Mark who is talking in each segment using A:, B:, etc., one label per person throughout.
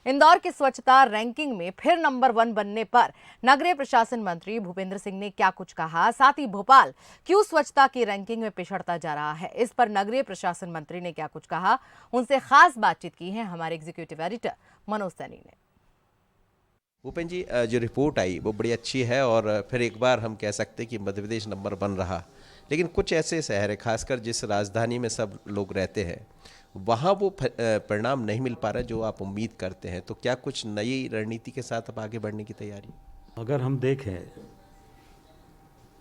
A: इंदौर की स्वच्छता रैंकिंग में फिर नंबर 1 बनने पर नगरीय प्रशासन मंत्री भूपेंद्र सिंह ने क्या कुछ कहा, साथ ही भोपाल क्यों स्वच्छता की रैंकिंग में पिछड़ता जा रहा है, इस पर नगरीय प्रशासन मंत्री ने क्या कुछ कहा, उनसे खास बातचीत की है हमारे एग्जीक्यूटिव एडिटर मनोज सैनी ने।
B: भूपेन जी, जो रिपोर्ट आई वो बड़ी अच्छी है और फिर एक बार हम कह सकते हैं कि मध्य प्रदेश नंबर 1 रहा। लेकिन कुछ ऐसे शहर है, खासकर जिस राजधानी में सब लोग रहते हैं, वहाँ वो परिणाम नहीं मिल पा रहा जो आप उम्मीद करते हैं। तो क्या कुछ नई रणनीति के साथ अब आगे बढ़ने की तैयारी?
C: अगर हम देखें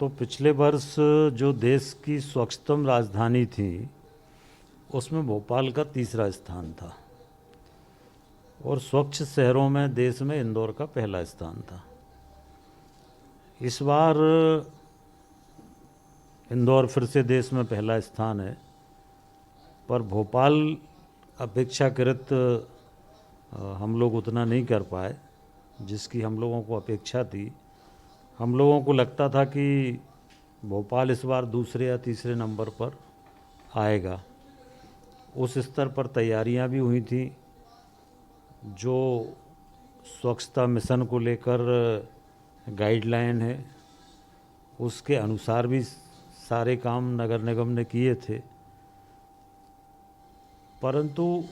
C: तो पिछले वर्ष जो देश की स्वच्छतम राजधानी थी उसमें भोपाल का तीसरा स्थान था और स्वच्छ शहरों में देश में इंदौर का पहला स्थान था। इस बार इंदौर फिर से देश में पहला स्थान है, पर भोपाल अपेक्षाकृत हम लोग उतना नहीं कर पाए जिसकी हम लोगों को अपेक्षा थी। हम लोगों को लगता था कि भोपाल इस बार दूसरे या तीसरे नंबर पर आएगा। उस स्तर पर तैयारियां भी हुई थी। जो स्वच्छता मिशन को लेकर गाइडलाइन है उसके अनुसार भी सारे काम नगर निगम ने किए थे, परंतु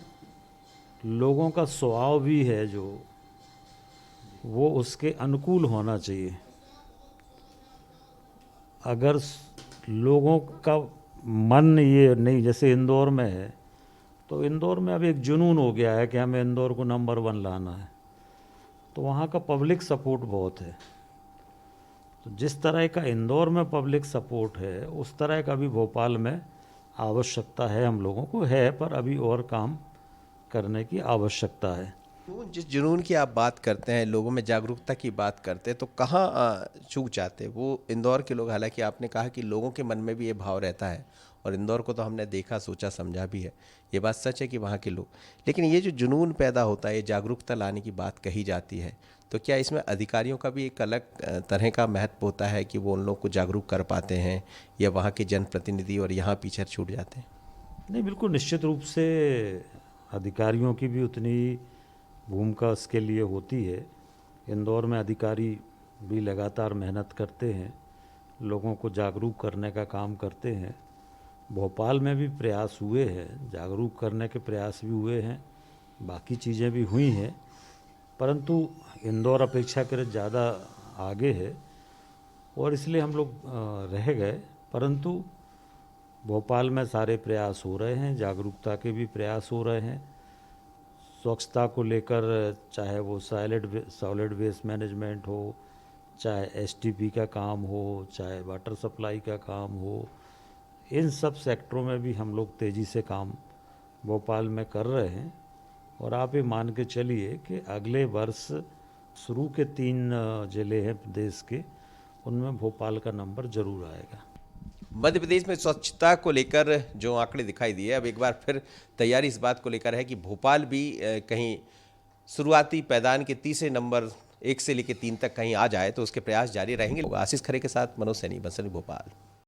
C: लोगों का स्वभाव भी है जो वो उसके अनुकूल होना चाहिए। अगर लोगों का मन ये नहीं, जैसे इंदौर में है, तो इंदौर में अब एक जुनून हो गया है कि हमें इंदौर को नंबर 1 लाना है, तो वहाँ का पब्लिक सपोर्ट बहुत है। तो जिस तरह का इंदौर में पब्लिक सपोर्ट है उस तरह का भी भोपाल में आवश्यकता है, हम लोगों को है, पर अभी और काम करने की आवश्यकता है।
B: जिस जुनून की आप बात करते हैं, लोगों में जागरूकता की बात करते हैं, तो कहाँ चूक जाते हैं वो इंदौर के लोग? हालांकि आपने कहा कि लोगों के मन में भी ये भाव रहता है और इंदौर को तो हमने देखा, सोचा, समझा भी है, ये बात सच है कि वहाँ के लोग, लेकिन ये जो जुनून पैदा होता है, ये जागरूकता लाने की बात कही जाती है, तो क्या इसमें अधिकारियों का भी एक अलग तरह का महत्व होता है कि वो उन लोग को जागरूक कर पाते हैं, या वहाँ के जनप्रतिनिधि और यहाँ पीछे छूट जाते हैं?
C: नहीं, बिल्कुल निश्चित रूप से अधिकारियों की भी उतनी भूमिका इसके लिए होती है। इंदौर में अधिकारी भी लगातार मेहनत करते हैं, लोगों को जागरूक करने का काम करते हैं। भोपाल में भी प्रयास हुए हैं, जागरूक करने के प्रयास भी हुए हैं, बाकी चीज़ें भी हुई हैं, परंतु इंदौर अपेक्षाकृत ज़्यादा आगे है और इसलिए हम लोग रह गए। परंतु भोपाल में सारे प्रयास हो रहे हैं, जागरूकता के भी प्रयास हो रहे हैं। स्वच्छता को लेकर चाहे वो सॉलिड वेस्ट मैनेजमेंट हो, चाहे एसटीपी का काम हो, चाहे वाटर सप्लाई का काम हो, इन सब सेक्टरों में भी हम लोग तेज़ी से काम भोपाल में कर रहे हैं। और आप ये मान के चलिए कि अगले वर्ष शुरू के 3 जिले हैं देश के, उनमें भोपाल का नंबर जरूर आएगा।
B: मध्य प्रदेश में स्वच्छता को लेकर जो आंकड़े दिखाई दिए, अब एक बार फिर तैयारी इस बात को लेकर है कि भोपाल भी कहीं शुरुआती पैदान के तीसरे नंबर 1 से लेकर 3 तक कहीं आ जाए, तो उसके प्रयास जारी रहेंगे। आशीष खरे के साथ मनोज सैनी, बसंत भोपाल।